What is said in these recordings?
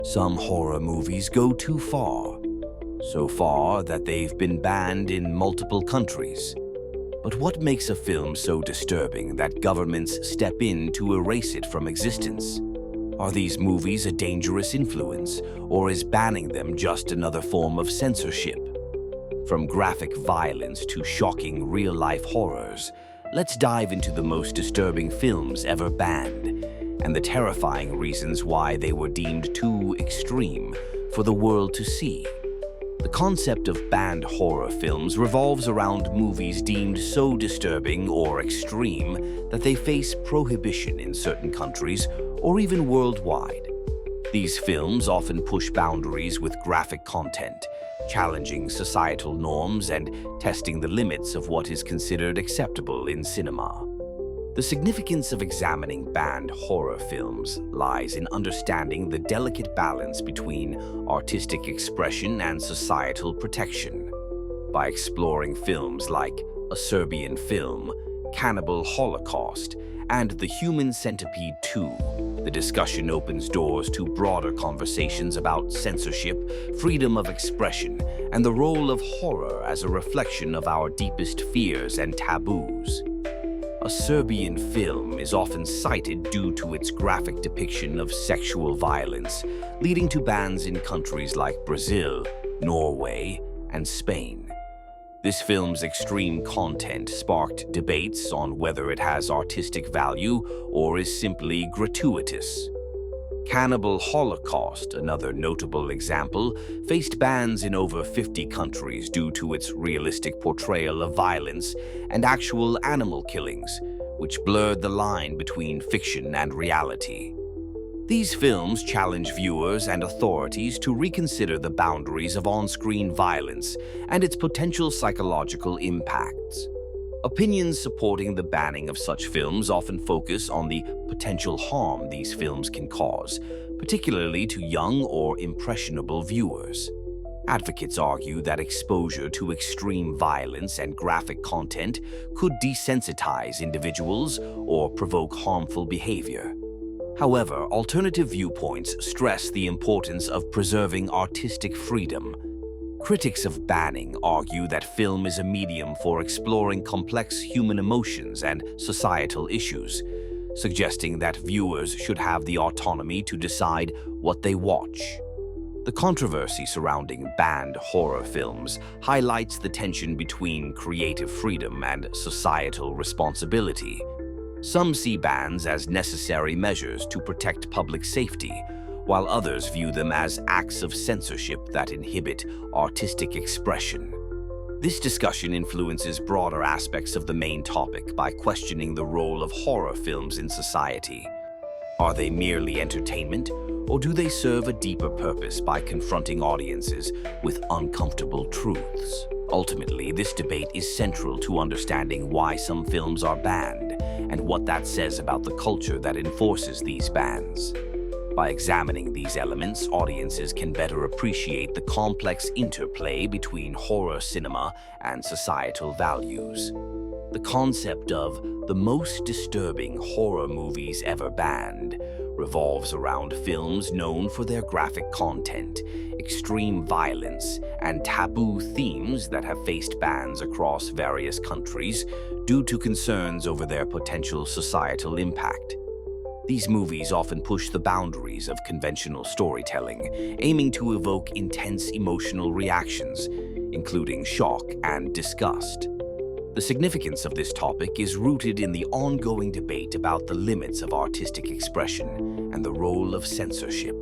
Some horror movies go too far, so far that they've been banned in multiple countries. But what makes a film so disturbing that governments step in to erase it from existence? Are these movies a dangerous influence, or is banning them just another form of censorship? From graphic violence to shocking real-life horrors, let's dive into the most disturbing films ever banned, and the terrifying reasons why they were deemed too extreme for the world to see. The concept of banned horror films revolves around movies deemed so disturbing or extreme that they face prohibition in certain countries or even worldwide. These films often push boundaries with graphic content, challenging societal norms and testing the limits of what is considered acceptable in cinema. The significance of examining banned horror films lies in understanding the delicate balance between artistic expression and societal protection. By exploring films like A Serbian Film, Cannibal Holocaust, and The Human Centipede 2, the discussion opens doors to broader conversations about censorship, freedom of expression, and the role of horror as a reflection of our deepest fears and taboos. A Serbian Film is often cited due to its graphic depiction of sexual violence, leading to bans in countries like Brazil, Norway, and Spain. This film's extreme content sparked debates on whether it has artistic value or is simply gratuitous. Cannibal Holocaust, another notable example, faced bans in over 50 countries due to its realistic portrayal of violence and actual animal killings, which blurred the line between fiction and reality. These films challenge viewers and authorities to reconsider the boundaries of on-screen violence and its potential psychological impacts. Opinions supporting the banning of such films often focus on the potential harm these films can cause, particularly to young or impressionable viewers. Advocates argue that exposure to extreme violence and graphic content could desensitize individuals or provoke harmful behavior. However, alternative viewpoints stress the importance of preserving artistic freedom. Critics of banning argue that film is a medium for exploring complex human emotions and societal issues, suggesting that viewers should have the autonomy to decide what they watch. The controversy surrounding banned horror films highlights the tension between creative freedom and societal responsibility. Some see bans as necessary measures to protect public safety, while others view them as acts of censorship that inhibit artistic expression. This discussion influences broader aspects of the main topic by questioning the role of horror films in society. Are they merely entertainment, or do they serve a deeper purpose by confronting audiences with uncomfortable truths? Ultimately, this debate is central to understanding why some films are banned and what that says about the culture that enforces these bans. By examining these elements, audiences can better appreciate the complex interplay between horror cinema and societal values. The concept of the most disturbing horror movies ever banned revolves around films known for their graphic content, extreme violence, and taboo themes that have faced bans across various countries due to concerns over their potential societal impact. These movies often push the boundaries of conventional storytelling, aiming to evoke intense emotional reactions, including shock and disgust. The significance of this topic is rooted in the ongoing debate about the limits of artistic expression and the role of censorship.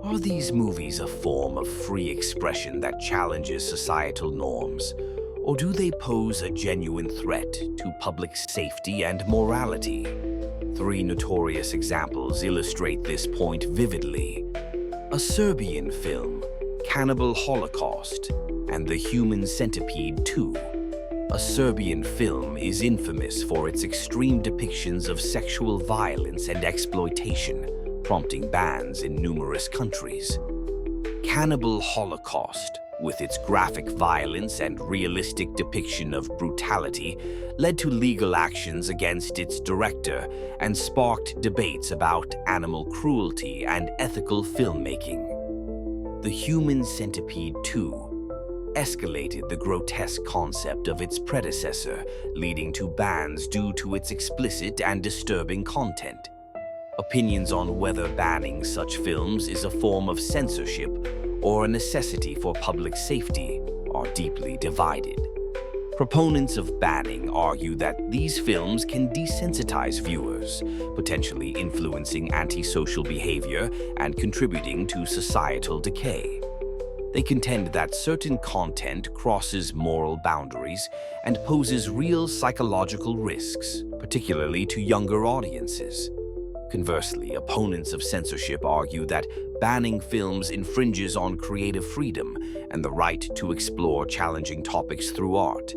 Are these movies a form of free expression that challenges societal norms, or do they pose a genuine threat to public safety and morality? Three notorious examples illustrate this point vividly: A Serbian Film, Cannibal Holocaust, and The Human Centipede 2. A Serbian Film is infamous for its extreme depictions of sexual violence and exploitation, prompting bans in numerous countries. Cannibal Holocaust, with its graphic violence and realistic depiction of brutality, led to legal actions against its director and sparked debates about animal cruelty and ethical filmmaking. The Human Centipede 2 escalated the grotesque concept of its predecessor, leading to bans due to its explicit and disturbing content. Opinions on whether banning such films is a form of censorship or a necessity for public safety are deeply divided. Proponents of banning argue that these films can desensitize viewers, potentially influencing antisocial behavior and contributing to societal decay. They contend that certain content crosses moral boundaries and poses real psychological risks, particularly to younger audiences. Conversely, opponents of censorship argue that banning films infringes on creative freedom and the right to explore challenging topics through art.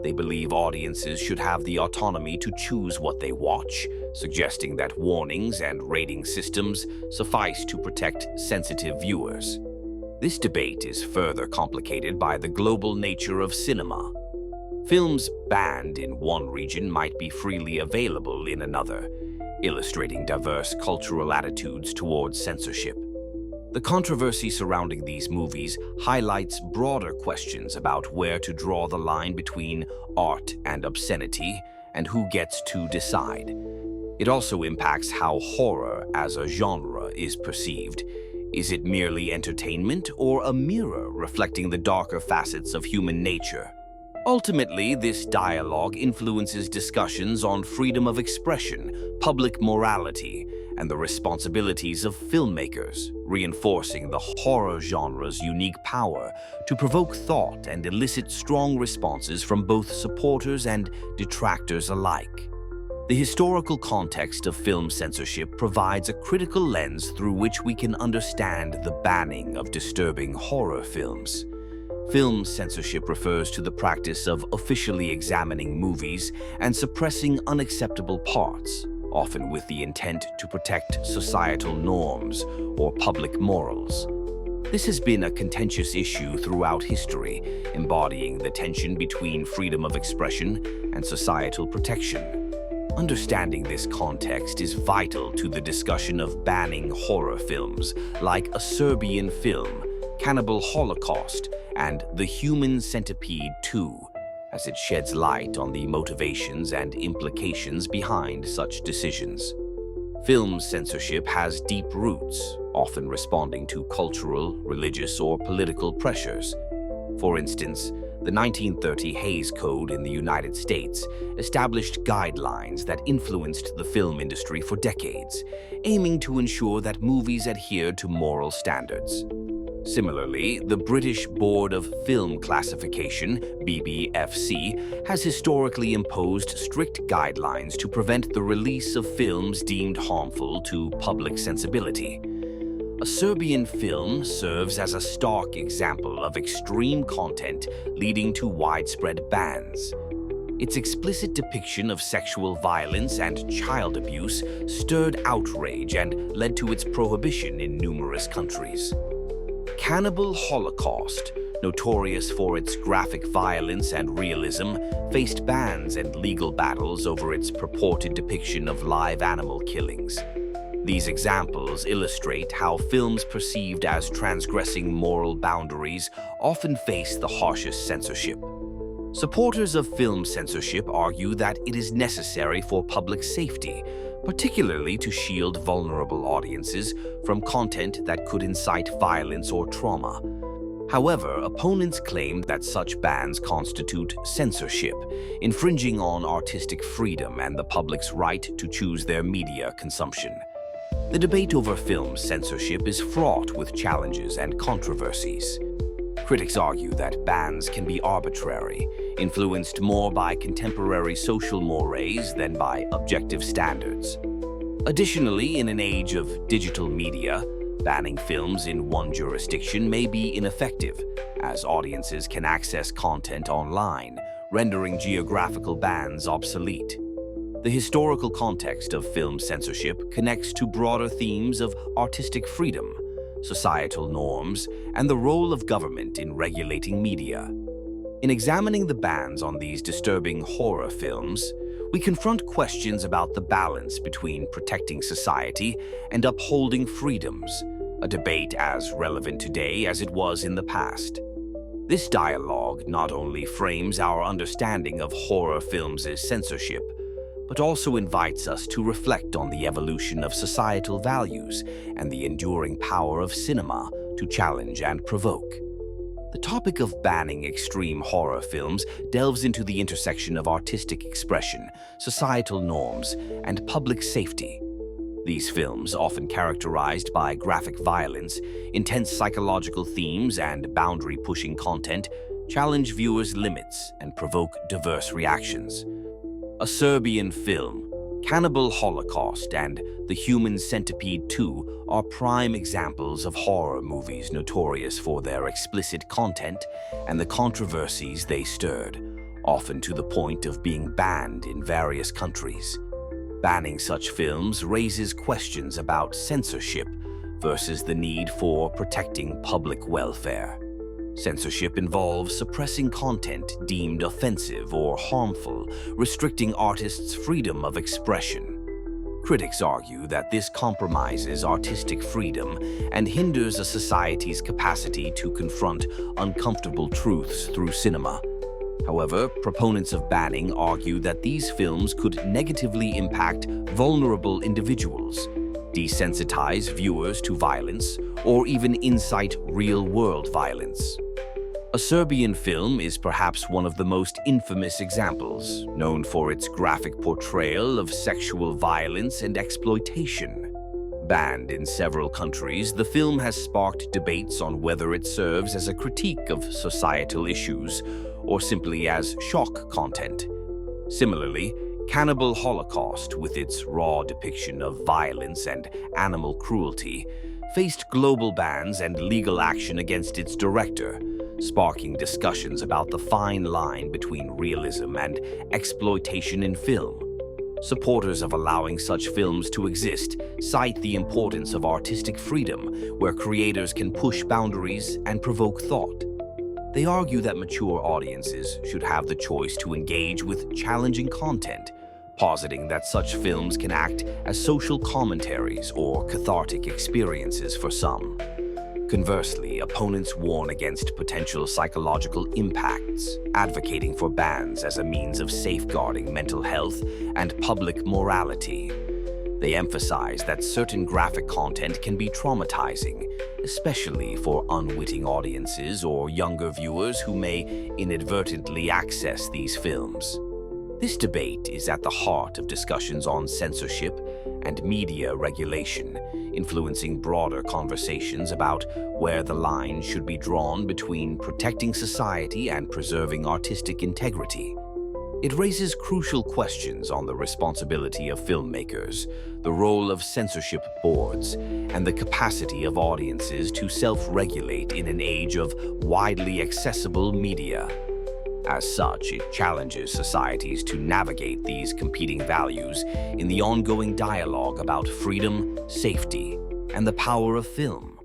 They believe audiences should have the autonomy to choose what they watch, suggesting that warnings and rating systems suffice to protect sensitive viewers. This debate is further complicated by the global nature of cinema. Films banned in one region might be freely available in another, illustrating diverse cultural attitudes towards censorship. The controversy surrounding these movies highlights broader questions about where to draw the line between art and obscenity and who gets to decide. It also impacts how horror as a genre is perceived. Is it merely entertainment or a mirror reflecting the darker facets of human nature? Ultimately, this dialogue influences discussions on freedom of expression, public morality, and the responsibilities of filmmakers, reinforcing the horror genre's unique power to provoke thought and elicit strong responses from both supporters and detractors alike. The historical context of film censorship provides a critical lens through which we can understand the banning of disturbing horror films. Film censorship refers to the practice of officially examining movies and suppressing unacceptable parts, often with the intent to protect societal norms or public morals. This has been a contentious issue throughout history, embodying the tension between freedom of expression and societal protection. Understanding this context is vital to the discussion of banning horror films like a Serbian Film, Cannibal Holocaust, and the Human Centipede 2, as it sheds light on the motivations and implications behind such decisions. Film censorship has deep roots, often responding to cultural, religious, or political pressures. For instance, the 1930 Hays Code in the United States established guidelines that influenced the film industry for decades, aiming to ensure that movies adhered to moral standards. Similarly, the British Board of Film Classification, BBFC, has historically imposed strict guidelines to prevent the release of films deemed harmful to public sensibility. A Serbian Film serves as a stark example of extreme content leading to widespread bans. Its explicit depiction of sexual violence and child abuse stirred outrage and led to its prohibition in numerous countries. Cannibal Holocaust, notorious for its graphic violence and realism, faced bans and legal battles over its purported depiction of live animal killings. These examples illustrate how films perceived as transgressing moral boundaries often face the harshest censorship. Supporters of film censorship argue that it is necessary for public safety, particularly to shield vulnerable audiences from content that could incite violence or trauma. However, opponents claim that such bans constitute censorship, infringing on artistic freedom and the public's right to choose their media consumption. The debate over film censorship is fraught with challenges and controversies. Critics argue that bans can be arbitrary, influenced more by contemporary social mores than by objective standards. Additionally, in an age of digital media, banning films in one jurisdiction may be ineffective, as audiences can access content online, rendering geographical bans obsolete. The historical context of film censorship connects to broader themes of artistic freedom, societal norms, and the role of government in regulating media. In examining the bans on these disturbing horror films, we confront questions about the balance between protecting society and upholding freedoms, a debate as relevant today as it was in the past. This dialogue not only frames our understanding of horror films as censorship, but also invites us to reflect on the evolution of societal values and the enduring power of cinema to challenge and provoke. The topic of banning extreme horror films delves into the intersection of artistic expression, societal norms, and public safety. These films, often characterized by graphic violence, intense psychological themes, and boundary-pushing content, challenge viewers' limits and provoke diverse reactions. A Serbian Film, Cannibal Holocaust, and The Human Centipede 2 are prime examples of horror movies notorious for their explicit content and the controversies they stirred, often to the point of being banned in various countries. Banning such films raises questions about censorship versus the need for protecting public welfare. Censorship involves suppressing content deemed offensive or harmful, restricting artists' freedom of expression. Critics argue that this compromises artistic freedom and hinders a society's capacity to confront uncomfortable truths through cinema. However, proponents of banning argue that these films could negatively impact vulnerable individuals, desensitize viewers to violence, or even incite real-world violence. A Serbian Film is perhaps one of the most infamous examples, known for its graphic portrayal of sexual violence and exploitation. Banned in several countries, the film has sparked debates on whether it serves as a critique of societal issues or simply as shock content. Similarly, Cannibal Holocaust, with its raw depiction of violence and animal cruelty, faced global bans and legal action against its director, sparking discussions about the fine line between realism and exploitation in film. Supporters of allowing such films to exist cite the importance of artistic freedom, where creators can push boundaries and provoke thought. They argue that mature audiences should have the choice to engage with challenging content, positing that such films can act as social commentaries or cathartic experiences for some. Conversely, opponents warn against potential psychological impacts, advocating for bans as a means of safeguarding mental health and public morality. They emphasize that certain graphic content can be traumatizing, especially for unwitting audiences or younger viewers who may inadvertently access these films. This debate is at the heart of discussions on censorship and media regulation, influencing broader conversations about where the line should be drawn between protecting society and preserving artistic integrity. It raises crucial questions on the responsibility of filmmakers, the role of censorship boards, and the capacity of audiences to self-regulate in an age of widely accessible media. As such, it challenges societies to navigate these competing values in the ongoing dialogue about freedom, safety, and the power of film.